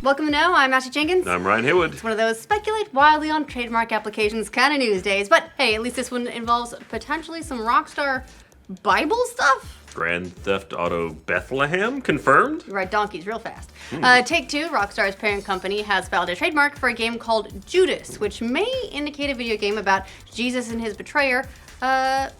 Welcome to Know. I'm Ashely Jenkins. I'm Ryan Haywood. It's one of those speculate wildly on trademark applications kind of news days, but hey, at least this one involves potentially some Rockstar Bible stuff. Grand Theft Bethlehem confirmed? You ride donkeys real fast. Take-Two, Rockstar's parent company, has filed a trademark for a game called Judas, which may indicate a video game about Jesus and his betrayer, or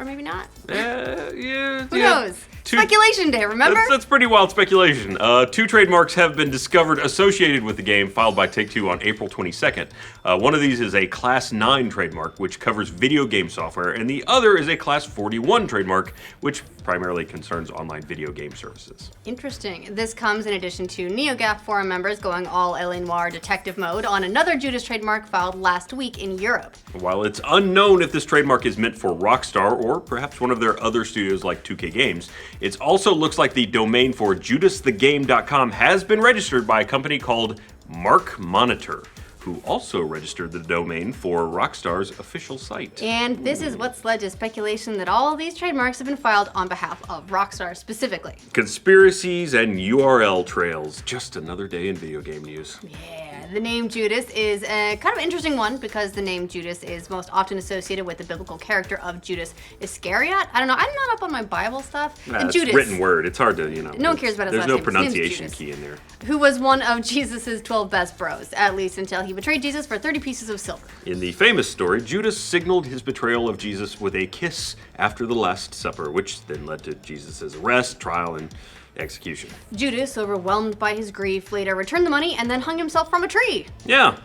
maybe not. Who knows? Speculation day, remember? That's pretty wild speculation. 2 trademarks have been discovered associated with the game, filed by Take-Two on April 22nd. One of these is a Class 9 trademark, which covers video game software, and the other is a Class 41 trademark, which primarily concerns online video game services. Interesting. This comes in addition to NeoGAF forum members going all L.A. Noire detective mode on another Judas trademark filed last week in Europe. While it's unknown if this trademark is meant for Rockstar or perhaps one of their other studios like 2K Games, it also looks like the domain for JudasTheGame.com has been registered by a company called Mark Monitor, who also registered the domain for Rockstar's official site. And this is what's led to speculation that all of these trademarks have been filed on behalf of Rockstar specifically. Conspiracies and URL trails. Just another day in video game news. Yeah, the name Judas is a kind of interesting one because the name Judas is most often associated with the biblical character of Judas Iscariot. I don't know, I'm not up on my Bible stuff. Nah, it's Judas, written word. It's hard to, no one cares about his There's last no name. pronunciation key in there. Who was one of Jesus' 12 best bros, at least until he betrayed Jesus for 30 pieces of silver. In the famous story, Judas signaled his betrayal of Jesus with a kiss after the Last Supper, which then led to Jesus' arrest, trial, and execution. Judas, overwhelmed by his grief, later returned the money and then hung himself from a tree. Yeah.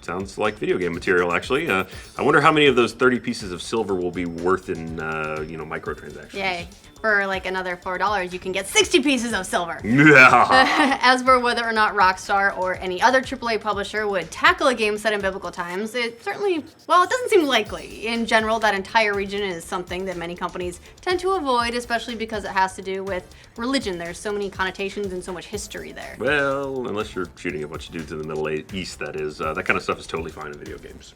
Sounds like video game material, actually. I wonder how many of those 30 pieces of silver will be worth in, microtransactions. Yay. For like another $4, you can get 60 pieces of silver. Yeah. As for whether or not Rockstar or any other AAA publisher would tackle a game set in biblical times, it doesn't seem likely. In general, that entire region is something that many companies tend to avoid, especially because it has to do with religion. There's so many connotations and so much history there. Well, unless you're shooting a bunch of dudes in the Middle East, that is. That kind of stuff is totally fine in video games.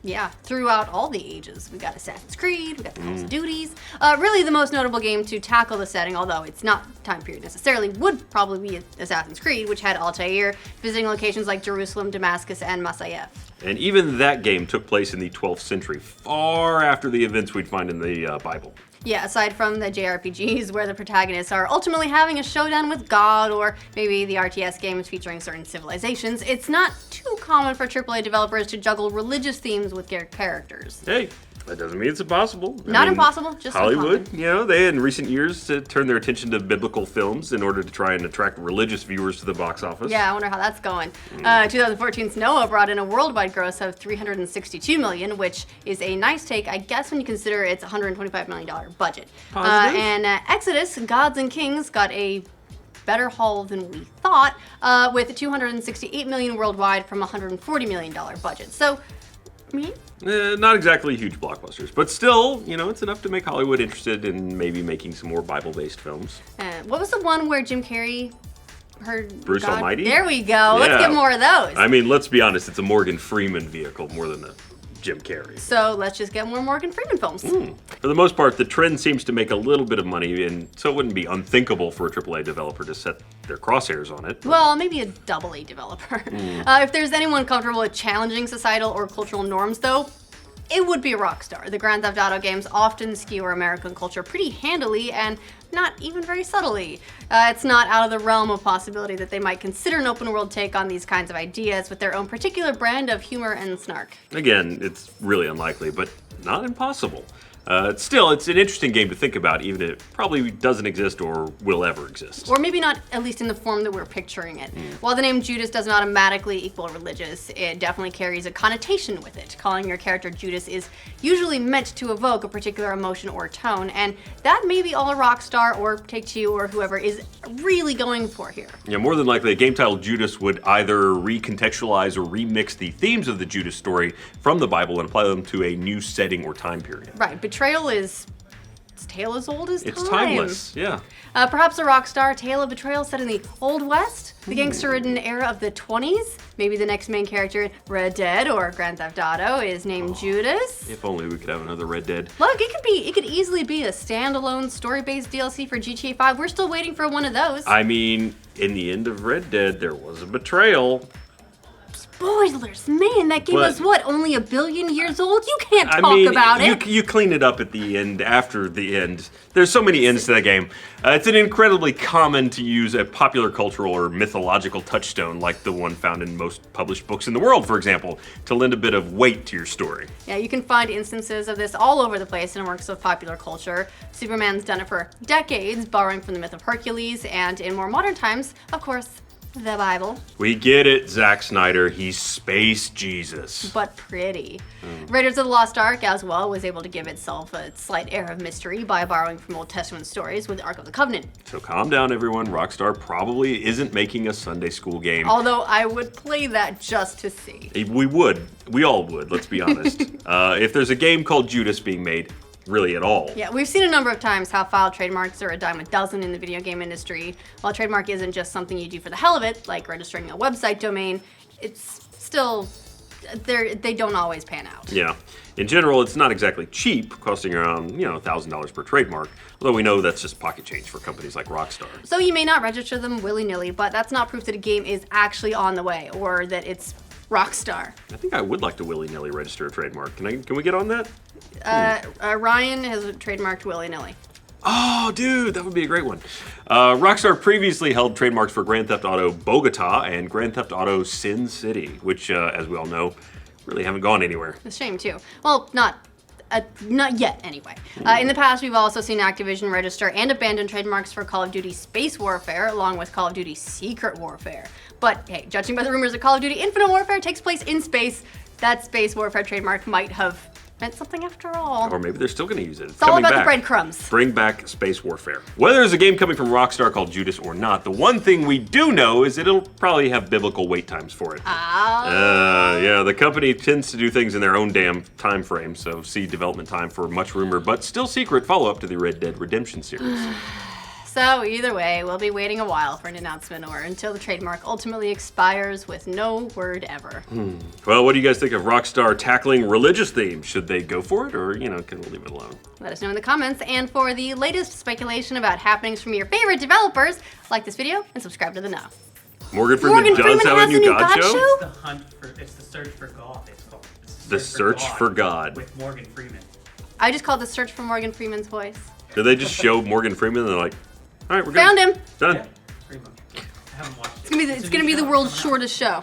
Yeah, throughout all the ages. We got Assassin's Creed, we got the Call of Duties. Really the most notable game to tackle the setting, although it's not time period necessarily, would probably be Assassin's Creed, which had Altair, visiting locations like Jerusalem, Damascus, and Masyaf. And even that game took place in the 12th century, far after the events we'd find in the Bible. Yeah, aside from the JRPGs where the protagonists are ultimately having a showdown with God, or maybe the RTS games featuring certain civilizations, it's not too common for AAA developers to juggle religious themes with their characters. Hey, that doesn't mean it's impossible. Impossible, just Hollywood, uncommon. they in recent years turned their attention to biblical films in order to try and attract religious viewers to the box office. Yeah, I wonder how that's going. 2014's Noah brought in a worldwide gross of $362 million, which is a nice take, I guess, when you consider its $125 million budget. And Exodus, Gods and Kings, got a better haul than we thought, with $268 million worldwide from a $140 million budget. So, not exactly huge blockbusters, but still, it's enough to make Hollywood interested in maybe making some more Bible-based films. What was the one where Jim Carrey heard Bruce God? Almighty? There we go. Let's get more of those. I mean, let's be honest, it's a Morgan Freeman vehicle more than a Jim Carrey. So let's just get more Morgan Freeman films. For the most part, the trend seems to make a little bit of money, and so it wouldn't be unthinkable for a AAA developer to set their crosshairs on it. Well, maybe a AA developer. If there's anyone comfortable with challenging societal or cultural norms, though, it would be Rockstar. The Grand Theft Auto games often skewer American culture pretty handily and not even very subtly. It's not out of the realm of possibility that they might consider an open world take on these kinds of ideas with their own particular brand of humor and snark. Again, it's really unlikely, but not impossible. Still, it's an interesting game to think about, even if it probably doesn't exist or will ever exist. Or maybe not, at least in the form that we're picturing it. While the name Judas doesn't automatically equal religious, it definitely carries a connotation with it. Calling your character Judas is usually meant to evoke a particular emotion or tone, and that may be all a Rockstar or Take-Two or whoever is really going for here. Yeah, more than likely, a game titled Judas would either recontextualize or remix the themes of the Judas story from the Bible and apply them to a new setting or time period. Right, betrayal is its tale as old as time. It's timeless, yeah. Perhaps a Rockstar tale of betrayal set in the Old West, the gangster-ridden era of the 20s. Maybe the next main character in Red Dead or Grand Theft Auto is named Judas. If only we could have another Red Dead. Look, it could easily be a standalone story-based DLC for GTA 5. We're still waiting for one of those. I mean, in the end of Red Dead, there was a betrayal. Spoilers, man, that game was what, only 1 billion years old? You can't talk about it. You clean it up at the end, after the end. There's so many ends to that game. It's an incredibly common to use a popular cultural or mythological touchstone, like the one found in most published books in the world, for example, to lend a bit of weight to your story. Yeah, you can find instances of this all over the place in works of popular culture. Superman's done it for decades, borrowing from the myth of Hercules, and in more modern times, of course, the Bible. We get it, Zack Snyder. He's Space Jesus. But pretty. Raiders of the Lost Ark, as well, was able to give itself a slight air of mystery by borrowing from Old Testament stories with the Ark of the Covenant. So calm down, everyone. Rockstar probably isn't making a Sunday school game. Although I would play that just to see. We would. We all would, let's be honest. If there's a game called Judas being made, really at all. Yeah, we've seen a number of times how filed trademarks are a dime a dozen in the video game industry. While trademark isn't just something you do for the hell of it, like registering a website domain, it's still, they don't always pan out. Yeah. In general, it's not exactly cheap, costing around, $1,000 per trademark, although we know that's just pocket change for companies like Rockstar. So you may not register them willy-nilly, but that's not proof that a game is actually on the way, or that it's Rockstar. I think I would like to willy-nilly register a trademark. Can we get on that? Ryan has trademarked willy-nilly. Oh, dude, that would be a great one. Rockstar previously held trademarks for Grand Theft Auto Bogota and Grand Theft Auto Sin City, which, as we all know, really haven't gone anywhere. It's a shame, too. Well, not yet, anyway. In the past, we've also seen Activision register and abandon trademarks for Call of Duty Space Warfare, along with Call of Duty Secret Warfare. But hey, judging by the rumors that Call of Duty Infinite Warfare takes place in space, that Space Warfare trademark might have meant something after all. Or maybe they're still going to use it. It's all about the breadcrumbs. Bring back Space Warfare. Whether there's a game coming from Rockstar called Judas or not, the one thing we do know is that it'll probably have biblical wait times for it. Yeah, the company tends to do things in their own damn time frame, so see development time for much rumored but still secret follow-up to the Red Dead Redemption series. So either way, we'll be waiting a while for an announcement or until the trademark ultimately expires with no word ever. Well, what do you guys think of Rockstar tackling religious themes? Should they go for it, or, can we leave it alone? Let us know in the comments, and for the latest speculation about happenings from your favorite developers, like this video and subscribe to The Know. Morgan Freeman does have a new God show? It's the search for God, it's called. It's The Search for God. With Morgan Freeman. I just called the search for Morgan Freeman's voice. Did they just show Morgan Freeman and they're like, all right, we're good. Found him. Done. Yeah, pretty much. I haven't watched it. It's gonna be the world's shortest show.